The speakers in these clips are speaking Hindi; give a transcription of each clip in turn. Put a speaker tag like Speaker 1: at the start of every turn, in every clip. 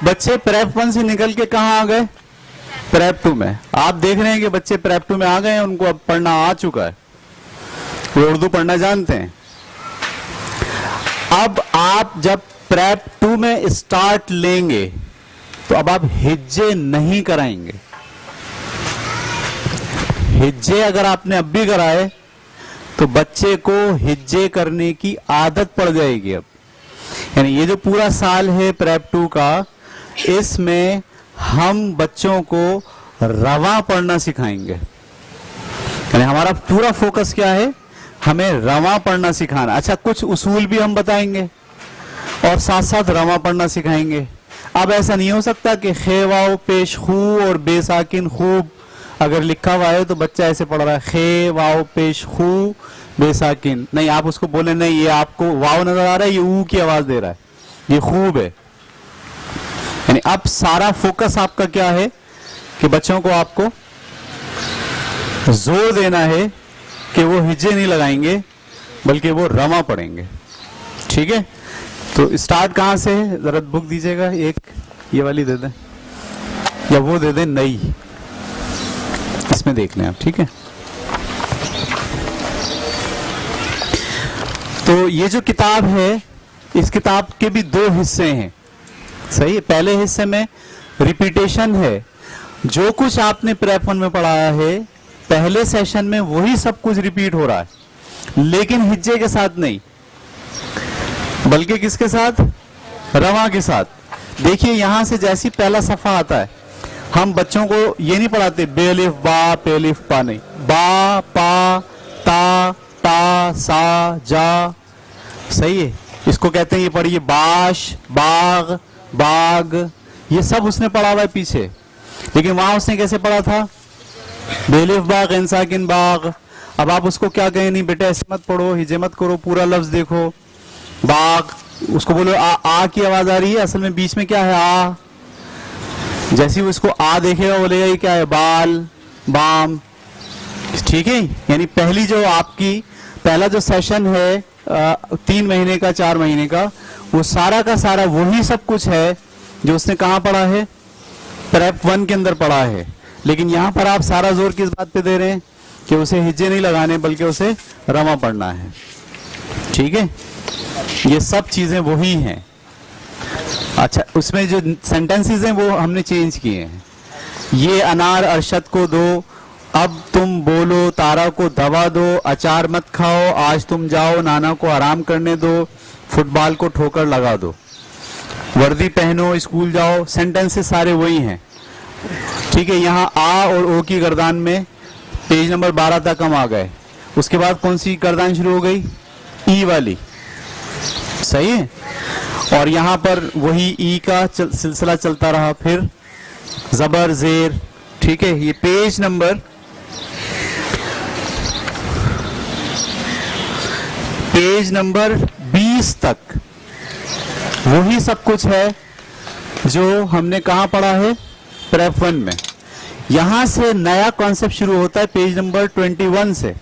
Speaker 1: बच्चे प्रेप 1 से निकल के कहाँ आ गए? प्रेप 2 में। आप देख रहे हैं कि बच्चे प्रेप 2 में आ गए हैं, उनको अब पढ़ना आ चुका है, वो उर्दू पढ़ना जानते हैं। अब आप जब प्रेप 2 में स्टार्ट लेंगे तो अब आप हिज्जे नहीं कराएंगे। हिज्जे अगर आपने अब भी कराए तो बच्चे को हिज्जे करने की आदत पड़ जाएगी। अब यानी ये जो पूरा साल है प्रेप 2 का, इसमें हम बच्चों को रवा पढ़ना सिखाएंगे। यानी हमारा पूरा फोकस क्या है? हमें रवा पढ़ना सिखाना। अच्छा, कुछ उसूल भी हम बताएंगे और साथ साथ रवा पढ़ना सिखाएंगे। अब ऐसा नहीं हो सकता कि खे वाओ पेश खू और बेसाकिन खूब अगर लिखा हुआ है तो बच्चा ऐसे पढ़ रहा है खे वाओ पेश खू बेसाकिन, नहीं आप उसको बोले नहीं ये आपको वाव नजर आ रहा है, ये ऊ की आवाज दे रहा है, ये खूब है। यानी अब सारा फोकस आपका क्या है कि बच्चों को आपको जोर देना है कि वो हिज्जे नहीं लगाएंगे बल्कि वो रमा पढ़ेंगे। ठीक है, तो स्टार्ट कहां से है? जरा बुक दीजिएगा, एक ये वाली दे दें या वो दे दें नई, इसमें देख लें आप। ठीक है, तो ये जो किताब है, इस किताब के भी 2 हिस्से हैं। सही है, पहले हिस्से में रिपीटेशन है, जो कुछ आपने प्रेप 1 में पढ़ाया है पहले सेशन में वही सब कुछ रिपीट हो रहा है, लेकिन हिज्जे के साथ नहीं, बल्कि किसके साथ? रवा के साथ। देखिए यहां से जैसी पहला सफा आता है, हम बच्चों को ये नहीं पढ़ाते बेलिफ बा पेलिफ पा, नहीं, बा पा ता टा सा जा। सही है, इसको कहते हैं, ये पढ़िए बाश बाग बाग, ये सब उसने पढ़ा हुआ है पीछे, लेकिन वहां उसने कैसे पढ़ा था? बेलिफ बाग इंसाकिन बाग। अब आप उसको क्या कहें? नहीं बेटा ऐसे मत पढ़ो, हिज्जे मत करो, पूरा लफ्ज देखो। बाग, उसको बोलो आ की आवाज आ रही है, असल में बीच में क्या है? आ। जैसे वो इसको आ देखेगा बोलेगा ये क्या है? बाल बाम। ठीक है, यानी पहली जो आपकी पहला जो सेशन है 3 महीने का 4 महीने का, वो सारा का सारा वही सब कुछ है जो उसने कहां पढ़ा है? प्रेप 1 के अंदर पढ़ा है। लेकिन यहां पर आप सारा जोर किस बात पे दे रहे हैं कि उसे हिज्जे नहीं लगाने बल्कि उसे रमा पढ़ना है। ठीक है, ये सब चीजें वही हैं। अच्छा, उसमें जो सेंटेंसेस हैं वो हमने चेंज किए हैं। ये अनार अरशद को दो, अब तुम बोलो तारा को दवा दो, अचार मत खाओ, आज तुम जाओ नाना को आराम करने दो, फुटबॉल को ठोकर लगा दो, वर्दी पहनो स्कूल जाओ। सेंटेंसेस सारे वही हैं। ठीक है, यहाँ आ और ओ की गर्दान में पेज नंबर 12 तक हम आ गए। उसके बाद कौन सी गर्दान शुरू हो गई? ई वाली। सही है, और यहाँ पर वही ई का सिलसिला चलता रहा, फिर जबर जेर। ठीक है, ये पेज नंबर 20 तक वही सब कुछ है जो हमने कहाँ पढ़ा है? प्रेप 1 में। यहां से नया कॉन्सेप्ट शुरू होता है पेज नंबर 21 से।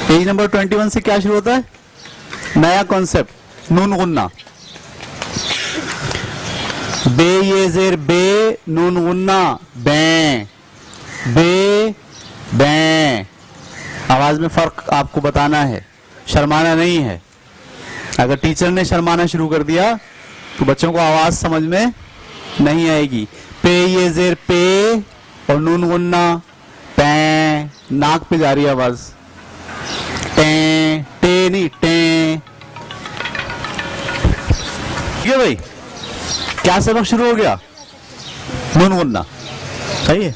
Speaker 1: पेज नंबर 21 से क्या शुरू होता है? नया कॉन्सेप्ट, नून गुन्ना। बे ये जेर बे, नून गुन्ना बे, बे बे। आवाज में फर्क आपको बताना है, शर्माना नहीं है। अगर टीचर ने शर्माना शुरू कर दिया तो बच्चों को आवाज समझ में नहीं आएगी। पे ये जेर पे और नून गुन्ना पे, नाक पे जा रही है आवाज। टे टे नहीं टे। ठीक है भाई, क्या सबक शुरू हो गया? नून गुन्ना। सही है,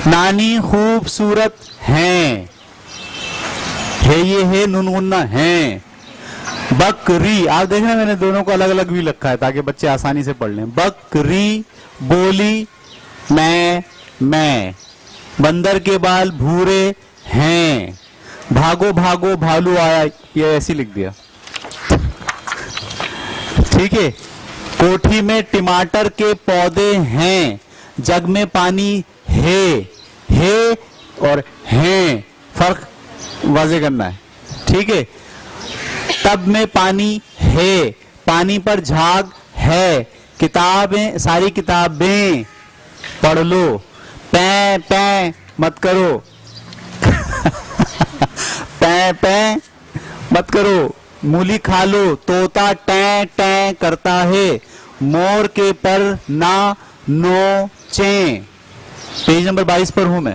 Speaker 1: नानी खूबसूरत है, ये है नून गुन्ना है। बकरी, आप देख रहे हैं मैंने दोनों को अलग अलग भी लिखा है ताकि बच्चे आसानी से पढ़ लें। बकरी बोली मैं, बंदर के बाल भूरे हैं, भागो भागो भालू आया, ये ऐसे लिख दिया। ठीक है, कोठी में टमाटर के पौधे हैं, जग में पानी है और हैं, फर्क वाजे करना है। ठीक है, टब में पानी है, पानी पर झाग है, किताबें, सारी किताबें पढ़ लो, पै पै मत करो पै पै मत करो, मूली खा लो, तोता टै टै करता है, मोर के पर ना नोचें। पेज नंबर 22 पर हूं मैं।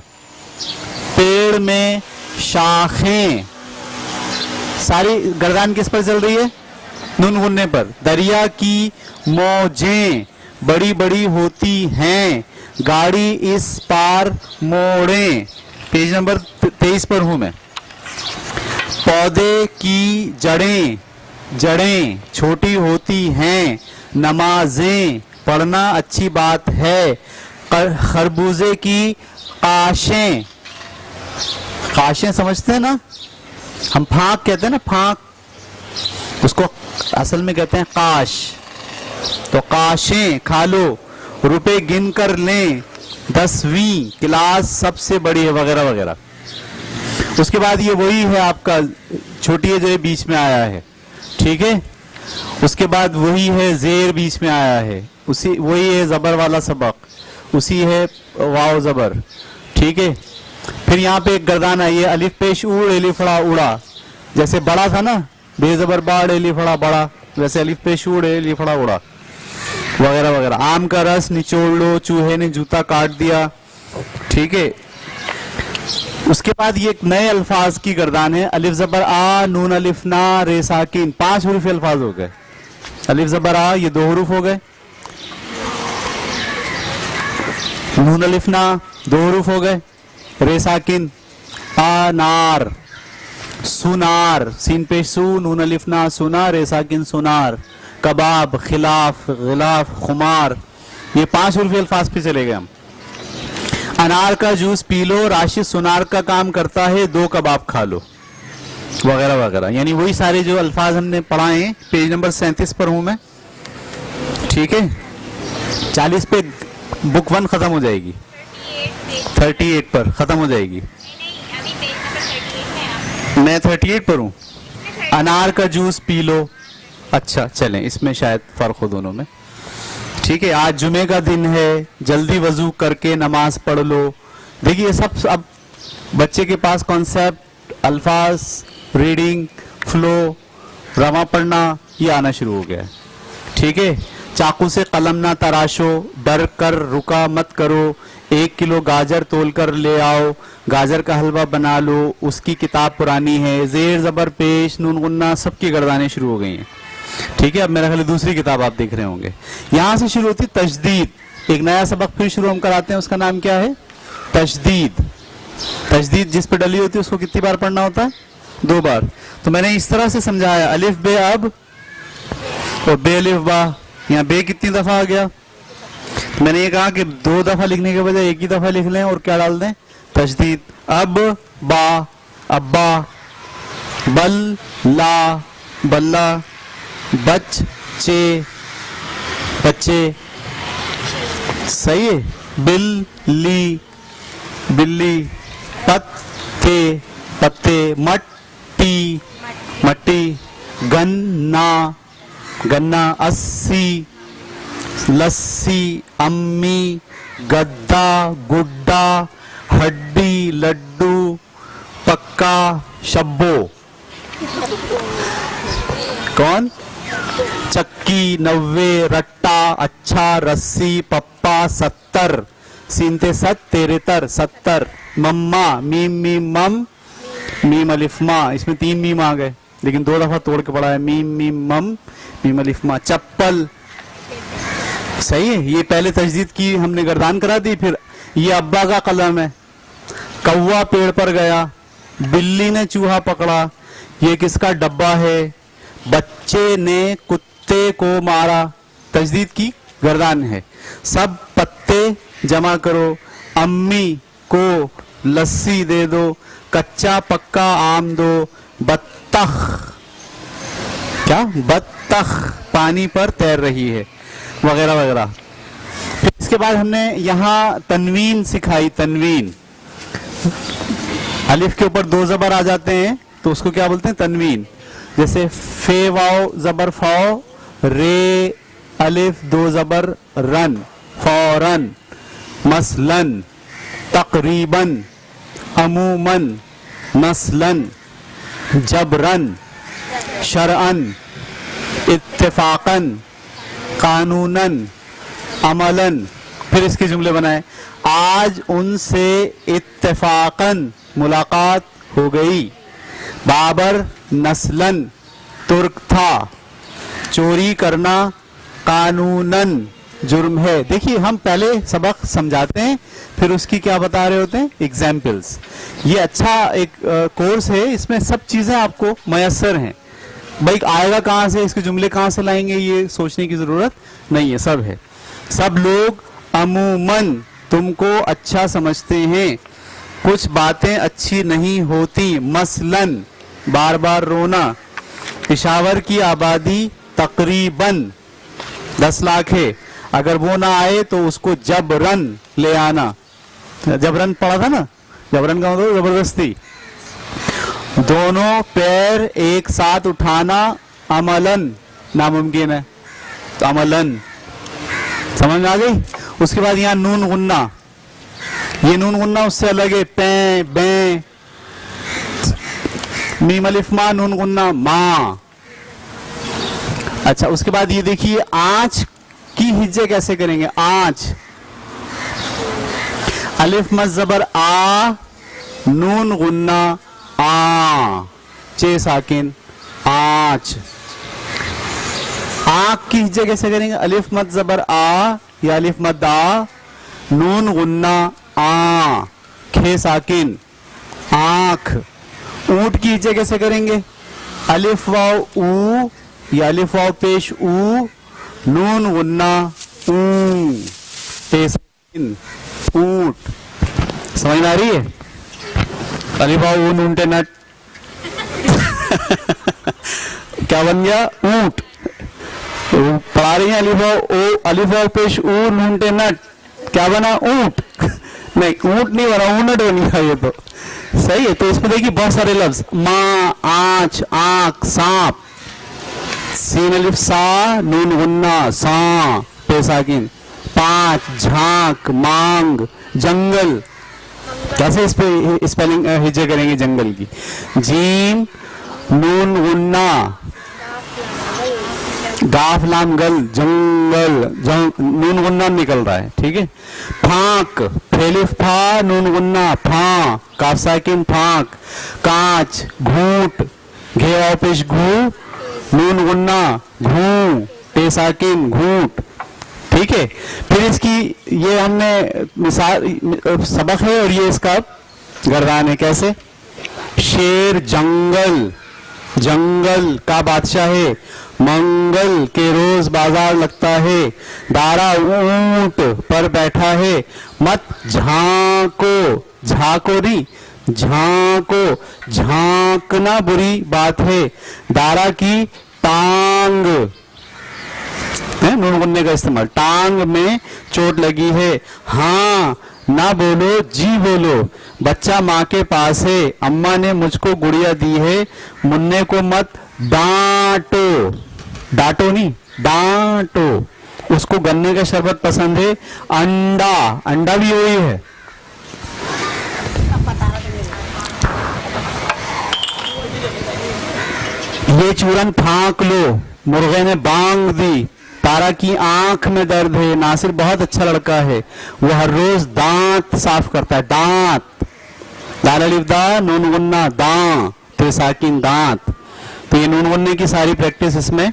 Speaker 1: पेड़ में शाखें, सारी गर्दान किस पर चल रही है? नून गुन्ने पर। दरिया की मौजें बड़ी बड़ी होती हैं, गाड़ी इस पार मोड़ें। पेज नंबर 23 पर हूं मैं। पौधे की जड़ें, जड़ें छोटी होती हैं, नमाजें पढ़ना अच्छी बात है, खरबूजे की काशें, काशें समझते हैं ना, हम फाक कहते हैं ना, फाक, उसको असल में कहते हैं काश, तो काशें खा लो, रुपए गिन कर लें, 10वीं क्लास सबसे बड़ी है, वगैरह वगैरह। उसके बाद ये वही है आपका, छोटी है जो ये बीच में आया है, ठीक है। उसके बाद वही है जेर बीच में आया है, उसी वही है जबर वाला सबक, उसी है वाव जबर, ठीक है। फिर यहाँ पे एक गर्दान आई है, अलिफ पेश उड़ एलिफ फड़ा उड़ा, जैसे बड़ा था ना, बेजबर बाड़ एलिफ फड़ा बड़ा, वैसे अलिफ पेश उड़ एलिफ फड़ा उड़ा, वगैरह वगैरह। आम का रस निचोड़ लो, चूहे ने जूता काट दिया, ठीक है। उसके बाद ये एक नए अल्फाज की गर्दान है, अलिफ जबर आ, नून अलिफ ना, रे साकिन, 5 हरूफ अल्फाज हो गए। अलिफ जबर आ, ये 2 हरूफ हो गए, नून अलिफ ना 2 हरूफ हो गए, रे साकिन, आ नार, सुनार, सीन पे सू, नून अलिफ ना सुना, रे साकिन सुनार, कबाब, खिलाफ, गिलाफ, खुमार, ये 5 हरूफ अल्फाज पे चले गए हम। अनार का जूस पी लो, राशि सुनार का काम करता है, 2 कबाब खा लो, वगैरह वगैरह। यानी वही सारे जो अल्फाज हमने पढ़ाए हैं। पेज नंबर 37 पर हूं मैं, ठीक है। 40 पे बुक 1 खत्म हो जाएगी, 38 पर खत्म हो जाएगी। मैं 38 पर हूं। अनार का जूस पी लो, अच्छा चलें, इसमें शायद फर्क हो दोनों में, ठीक है। आज जुमे का दिन है, जल्दी वजू करके नमाज पढ़ लो। देखिए सब अब बच्चे के पास कॉन्सेप्ट, अल्फाज, रीडिंग, फ्लो, रमा पढ़ना, ये आना शुरू हो गया है, ठीक है। चाकू से कलम ना तराशो, डर कर रुका मत करो, 1 किलो गाजर तोल कर ले आओ, गाजर का हलवा बना लो, उसकी किताब पुरानी है, जेर जबर पेश नून गुन्ना, सबकी गर्दानें शुरू हो गई हैं, ठीक है। अब मेरा ख्याल दूसरी किताब आप देख रहे होंगे, यहां से शुरू होती तजदीद। एक नया सबक फिर शुरू हम कराते हैं, उसका नाम क्या है? तजदीद। तजदीद जिस पे डली होती है उसको कितनी बार पढ़ना होता है? 2 बार। तो मैंने इस तरह से समझाया, अलिफ बे अब और बे अलिफ बा, यहाँ बे कितनी दफा आ गया? तो मैंने ये कहा कि 2 दफा लिखने के बजाय 1 ही दफा लिख लें और क्या डाल दें? तजदीद। अब बा, अब्बा, बल ला, बल्ला, बच्चे, बच्चे, सही है। बिल्ली, बिल्ली, पत्ते, पत्ते, मट्टी, मट्टी, गन्ना, गन्ना, 80, लस्सी, अम्मी, गद्दा, गुड्डा, हड्डी, लड्डू, पक्का, शब्बो, कौन? चक्की, 90, रट्टा, अच्छा, रस्सी, पप्पा, 70, सीनते सत, तेरे तर, 70, मम्मा, मीम मीम मम, मीम अलिफ मा, इसमें 3 मीम आ गए लेकिन 2 दफा तोड़ के पढ़ा है, मीम मीम मम, मीम अलिफ मा। चप्पल, सही है। ये पहले तजदीद की हमने गर्दान करा दी। फिर ये अब्बा का कलम है, कौवा पेड़ पर गया, बिल्ली ने चूहा पकड़ा, ये किसका डब्बा है, बच्चे ने कुत्ते को मारा, तजदीद की गर्दान है। सब पत्ते जमा करो, अम्मी को लस्सी दे दो, कच्चा पक्का आम दो, बत्तख, क्या? बत्तख पानी पर तैर रही है, वगैरह वगैरह। फिर इसके बाद हमने यहाँ तनवीन सिखाई। तनवीन, अलिफ के ऊपर 2 जबर आ जाते हैं तो उसको क्या बोलते हैं? तनवीन। जैसे फे वाओ जबर फौ, रे अलिफ दो जबर रन, फौरन, मसलन, तकरीबन, अमूमन, नस्लन, जबरन, शरअन, इत्तेफाकन, कानूनन, अमलन। फिर इसके जुमले बनाए। आज उनसे इत्तेफाकन मुलाकात हो गई। बाबर नस्लन तुर्क था। चोरी करना कानूनन जुर्म है। देखिए हम पहले सबक समझाते हैं, फिर उसकी क्या बता रहे होते हैं, एग्जाम्पल्स। ये अच्छा एक कोर्स है, इसमें सब चीजें आपको मयसर हैं। भाई आएगा कहाँ से, इसके जुमले कहाँ से लाएंगे, ये सोचने की जरूरत नहीं है, सब है। सब लोग अमूमन तुमको अच्छा समझते हैं, कुछ बातें अच्छी नहीं होती। मसलन बार बार रोना। पेशावर की आबादी तकरीबन 10 लाख है, अगर वो ना आए तो उसको जबरन ले आना। जबरन पढ़ा था ना, जबरन का मतलब जबरदस्ती। दोनों पैर एक साथ उठाना अमलन नामुमकिन है, तो अमलन समझ में आ गई। उसके बाद यहाँ नून गुन्ना, ये नून गुन्ना उससे अलग है। पे बे, मीम अलिफ मा, नून गुन्ना मा। अच्छा उसके बाद ये देखिए आंच की हिज्जे कैसे करेंगे। आंच, अलिफ मद जबर आ, नून गुन्ना आ, चे साकिन आंच। आंख की हिज्जे कैसे करेंगे। अलिफ मद जबर आ या अलिफ मद आ, नून गुन्ना आ, खे साकिन आंख। ऊंट की हिज्जे कैसे करेंगे। अलिफ वाव ऊ या अलिफ वाव पेश ऊ, नून गुन्ना ऊ, टे साकिन ऊंट। समझ में आ रही है। अलिफ वाव ऊ नून टे नट क्या बन गया, ऊंट। पढ़ा रही है अलिफ वाव ओ, अलिफ वाव पेश ऊ नून टे नट, क्या बना, ऊंट। नहीं ऊंट नहीं बना, ऊनट बन गया ये तो। सही है। तो इसमें देखिए बहुत सारे लफ्ज, माँ, आंच, आंख, सांप, सीन अलिफ सा, नून गुन्ना सा, पे साकिन, पांच, झांक, मांग, जंगल। कैसे इस पे स्पेलिंग हिज्जे करेंगे जंगल की। जीम, नून गुन्ना, गाफ लाम गल, जंगल, नून गुन्ना निकल रहा है, ठीक है। फांक, फेलिफ फा, नून गुन्ना फा, काफ साकिन फांक। कांच, घूट, घेवा पेश घू, नून गुन्ना घू, टे साकिन घूट, ठीक है। फिर इसकी ये हमने मिसाल सबक है और ये इसका गर्दान है। कैसे, शेर जंगल, जंगल का बादशाह है, मंगल के रोज बाजार लगता है, दारा ऊंट पर बैठा है, मत झांको, झांको नहीं झांको, झांकना बुरी बात है, दारा की टांग है, नून गुन्ने का इस्तेमाल, टांग में चोट लगी है। हाँ ना बोलो जी बोलो, बच्चा माँ के पास है, अम्मा ने मुझको गुड़िया दी है, मुन्ने को मत डांटो, डांटो नहीं डांटो, उसको गन्ने का शरबत पसंद है। अंडा, अंडा भी वही है। ये चूरन फांक लो, मुर्गे ने बांग दी, तारा की आंख में दर्द है, नासिर बहुत अच्छा लड़का है, वो हर रोज दांत साफ करता है। दांत, दाल अलिफ दा, नून गुन्ना दां, ते साकिन दांत। तो ये नून गुन्ने की सारी प्रैक्टिस इसमें।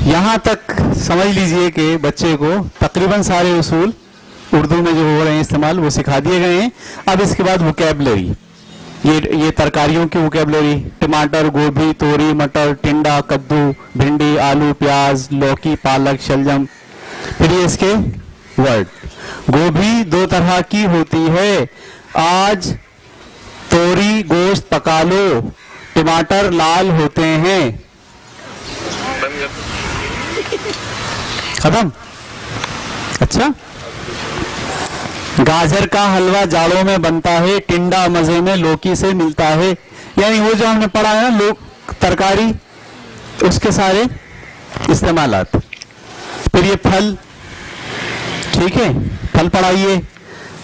Speaker 1: यहां तक समझ लीजिए कि बच्चे को तकरीबन सारे उसूल उर्दू में जो हो रहे हैं इस्तेमाल वो सिखा दिए गए हैं। अब इसके बाद वोकैबुलरी, ये तरकारियों की वोकैबुलरी, टमाटर, गोभी, तोरी, मटर, टिंडा, कद्दू, भिंडी, आलू, प्याज, लौकी, पालक, शलजम। फिर ये इसके वर्ड। गोभी 2 तरह की होती है, आज तोरी गोश्त पका लो, टमाटर लाल होते हैं। खत्म। अच्छा, गाजर का हलवा जाड़ों में बनता है, टिंडा मजे में लौकी से मिलता है। यानी वो जो हमने पढ़ा है ना, तरकारी, उसके सारे इस्तेमालात। फिर ये फल, ठीक है, फल पढ़ाइए।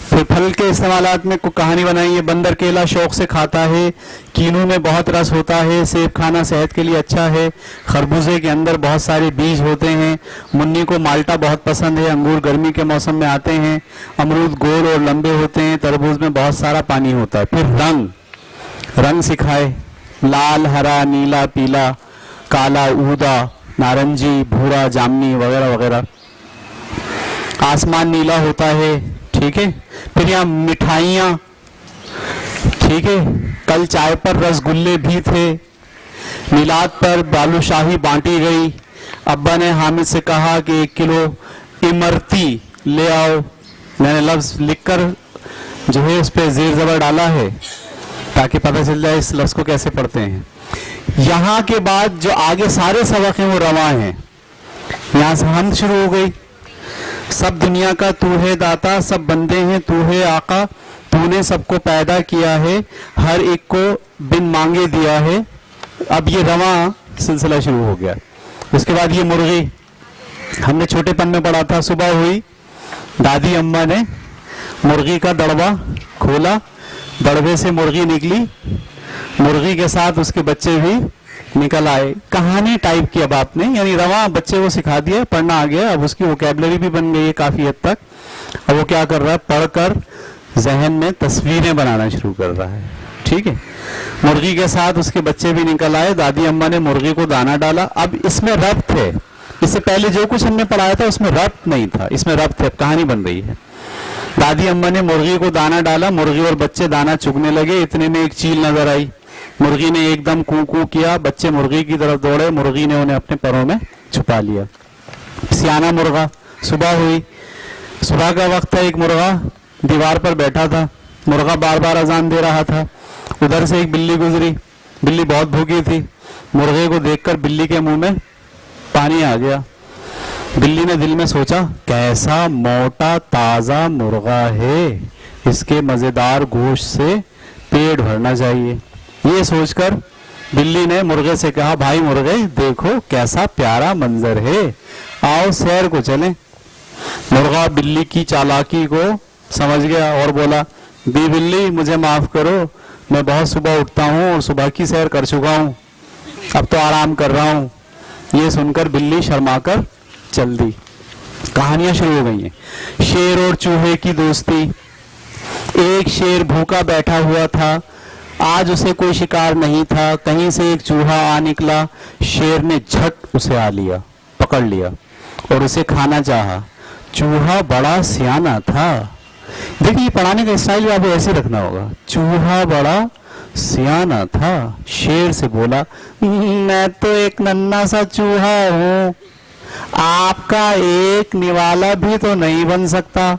Speaker 1: फिर फल के इस्तेमालात में कोई कहानी बनाइए। बंदर केला शौक से खाता है, कीनू में बहुत रस होता है, सेब खाना सेहत के लिए अच्छा है, खरबूजे के अंदर बहुत सारे बीज होते हैं, मुन्नी को माल्टा बहुत पसंद है, अंगूर गर्मी के मौसम में आते हैं, अमरूद गोल और लंबे होते हैं, तरबूज में बहुत सारा पानी होता है। फिर रंग, रंग सिखाए, लाल, हरा, नीला, पीला, काला, ऊदा, नारंगी, भूरा, जामनी वगैरह वगैरह। आसमान नीला होता है, ठीक है। फिर यहाँ मिठाइयाँ, ठीक है, कल चाय पर रसगुल्ले भी थे, मिलाद पर बालूशाही बांटी गई। अब्बा ने हामिद से कहा कि 1 किलो इमरती ले आओ। मैंने लफ्ज लिखकर जो है उस पर जेर जबर डाला है ताकि पता चल जाए इस लफ्ज को कैसे पढ़ते हैं। यहाँ के बाद जो आगे सारे सबक हैं वो रवा हैं। यहाँ से हमद शुरू हो गई। सब दुनिया का तू है दाता, सब बंदे हैं तू है आका, तूने सबको पैदा किया है, हर एक को बिन मांगे दिया है। अब ये रवा सिलसिला शुरू हो गया। उसके बाद ये मुर्गी, हमने छोटेपन में पढ़ा था। सुबह हुई, दादी अम्मा ने मुर्गी का दड़बा खोला, दड़बे से मुर्गी निकली, मुर्गी के साथ उसके बच्चे भी निकल आए। कहानी टाइप की अब आपने, यानी रवा बच्चे को सिखा दिया, पढ़ना आ गया, अब उसकी वोकैबुलरी भी बन गई है काफी हद तक। अब वो क्या कर रहा है, पढ़कर जहन में तस्वीरें बनाना शुरू कर रहा है, ठीक है। मुर्गी के साथ उसके बच्चे भी निकल आए, दादी अम्मा ने मुर्गी को दाना डाला। अब इसमें रब्त है, इससे पहले जो कुछ हमने पढ़ाया था उसमें रब्त नहीं था, इसमें रब्त है, कहानी बन रही है। दादी अम्मा ने मुर्गी को दाना डाला, मुर्गी और बच्चे दाना चुगने लगे। इतने में एक चील नजर आई, मुर्गी ने एकदम कू कू किया, बच्चे मुर्गी की तरफ दौड़े, मुर्गी ने उन्हें अपने पैरों में छुपा लिया। सियाना मुर्गा, सुबह हुई, सुबह का वक्त था, एक मुर्गा दीवार पर बैठा था, मुर्गा बार बार अजान दे रहा था। उधर से एक बिल्ली गुजरी, बिल्ली बहुत भूखी थी, मुर्गे को देखकर बिल्ली के मुंह में पानी आ गया। बिल्ली ने दिल में सोचा, कैसा मोटा ताजा मुर्गा है, इसके मजेदार गोश्त से पेट भरना चाहिए। ये सोचकर बिल्ली ने मुर्गे से कहा, भाई मुर्गे देखो कैसा प्यारा मंजर है, आओ सैर को चलें। मुर्गा बिल्ली की चालाकी को समझ गया और बोला, दी बिल्ली मुझे माफ करो, मैं बहुत सुबह उठता हूँ और सुबह की सैर कर चुका हूँ, अब तो आराम कर रहा हूँ। ये सुनकर बिल्ली शर्माकर चल दी। कहानियां शुरू हो गई हैं। शेर और चूहे की दोस्ती। एक शेर भूखा बैठा हुआ था, आज उसे कोई शिकार नहीं था। कहीं से एक चूहा आ निकला, शेर ने झट उसे आ लिया, पकड़ लिया और उसे खाना चाहा। चूहा बड़ा सियाना था। देखिए पढ़ाने का स्टाइल भी आपको ऐसे रखना होगा। चूहा बड़ा सियाना था, शेर से बोला, मैं तो एक नन्हा सा चूहा हूँ, आपका एक निवाला भी तो नहीं बन सकता,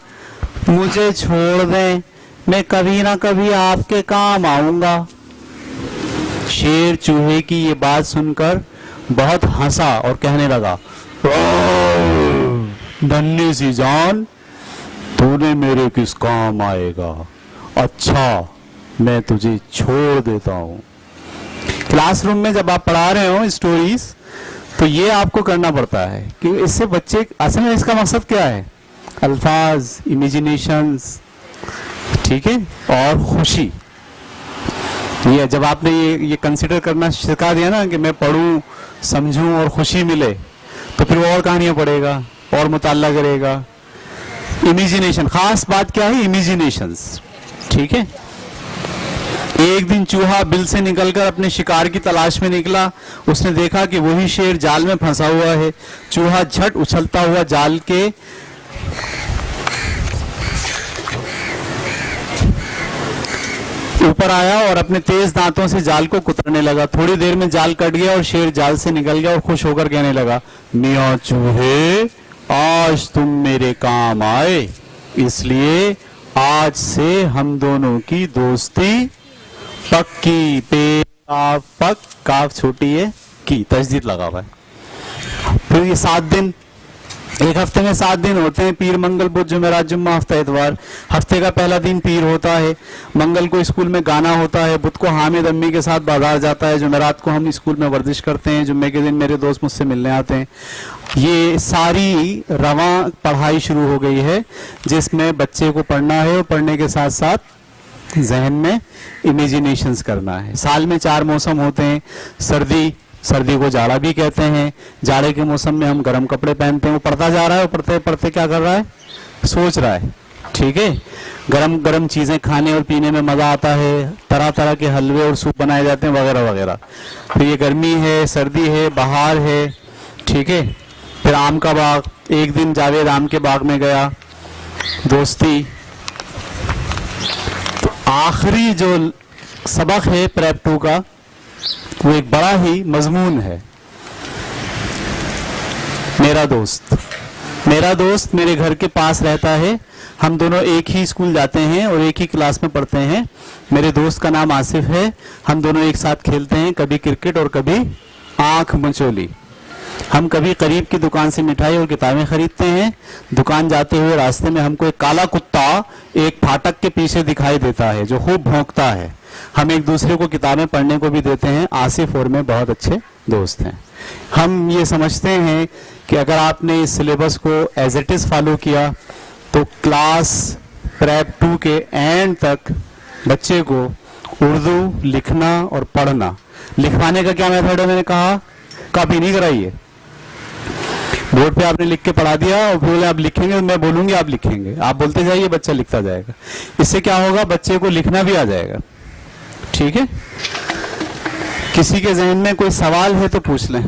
Speaker 1: मुझे छोड़ दें, मैं कभी ना कभी आपके काम आऊंगा। शेर चूहे की ये बात सुनकर बहुत हंसा और कहने लगा, नन्ही सी जान, तूने मेरे किस काम आएगा, अच्छा मैं तुझे छोड़ देता हूँ। क्लासरूम में जब आप पढ़ा रहे हो स्टोरीज तो ये आपको करना पड़ता है कि इससे बच्चे, असल में इसका मकसद क्या है, अल्फाज, इमेजिनेशंस, ठीक है, और खुशी। ये जब आपने ये कंसिडर करना सिखा दिया ना कि मैं पढ़ूं, समझूं और खुशी मिले, तो फिर वो और कहानियां पढ़ेगा और मुताला करेगा। इमेजिनेशन, खास बात क्या है, इमेजिनेशंस, ठीक है। एक दिन चूहा बिल से निकलकर अपने शिकार की तलाश में निकला। उसने देखा कि वही शेर जाल में फंसा हुआ है। चूहा झट उछलता हुआ जाल के ऊपर आया और अपने तेज दांतों से जाल को कुतरने लगा। थोड़ी देर में जाल कट गया और शेर जाल से निकल गया और खुश होकर कहने लगा, मियां चूहे, आज तुम मेरे काम आए, इसलिए आज से हम दोनों की दोस्ती पक्की। पे काफ पक, काफ छोटी है, की तजदीद लगा हुआ है। फिर ये 7 दिन एक हफ्ते में 7 दिन होते हैं, पीर मंगल बुध जुमेरात जुम्मा हफ्ता इतवार। हफ्ते का पहला दिन पीर होता है, मंगल को स्कूल में गाना होता है, बुध को हामिद अम्मी के साथ बाजार जाता है, जुमेरात को हम स्कूल में वर्जिश करते हैं, जुम्मे के दिन मेरे दोस्त मुझसे मिलने आते हैं। ये सारी रवां पढ़ाई शुरू हो गई है जिसमें बच्चे को पढ़ना है और पढ़ने के साथ साथ जहन में इमेजिनेशंस करना है। साल में 4 मौसम होते हैं, सर्दी को जाड़ा भी कहते हैं। जाड़े के मौसम में हम गर्म कपड़े पहनते हैं। वो पढ़ता जा रहा है और पढ़ते पढ़ते क्या कर रहा है, सोच रहा है। ठीक है, गरम गरम चीजें खाने और पीने में मजा आता है, तरह तरह के हलवे और सूप बनाए जाते हैं वगैरह वगैरह। फिर ये गर्मी है, सर्दी है, बहार है, ठीक है। फिर आम का बाग, एक दिन जावेद आम के बाग में गया, दोस्ती। तो आखिरी जो सबक है प्रेप 2 का, वो एक बड़ा ही मजमून है। मेरा दोस्त मेरे घर के पास रहता है, हम दोनों एक ही स्कूल जाते हैं और एक ही क्लास में पढ़ते हैं। मेरे दोस्त का नाम आसिफ है, हम दोनों एक साथ खेलते हैं, कभी क्रिकेट और कभी आंख मचोली। हम कभी करीब की दुकान से मिठाई और किताबें खरीदते हैं। दुकान जाते हुए रास्ते में हमको एक काला कुत्ता एक फाटक के पीछे दिखाई देता है जो खूब भौंकता है। हम एक दूसरे को किताबें पढ़ने को भी देते हैं। आसिफ और मैं बहुत अच्छे दोस्त हैं। हम ये समझते हैं कि अगर आपने इस सिलेबस को एज इट इज फॉलो किया तो क्लास प्रेप 2 के एंड तक बच्चे को उर्दू लिखना और पढ़ना, लिखवाने का क्या मेथड है मैंने कहा, कॉपी नहीं कराइए। बोर्ड पे आपने लिख के पढ़ा दिया और बोले आप लिखेंगे, मैं बोलूंगी आप लिखेंगे, आप बोलते जाइए, बच्चा लिखता जाएगा। इससे क्या होगा, बच्चे को लिखना भी आ जाएगा। ठीक है, किसी के जहन में कोई सवाल है तो पूछ लें।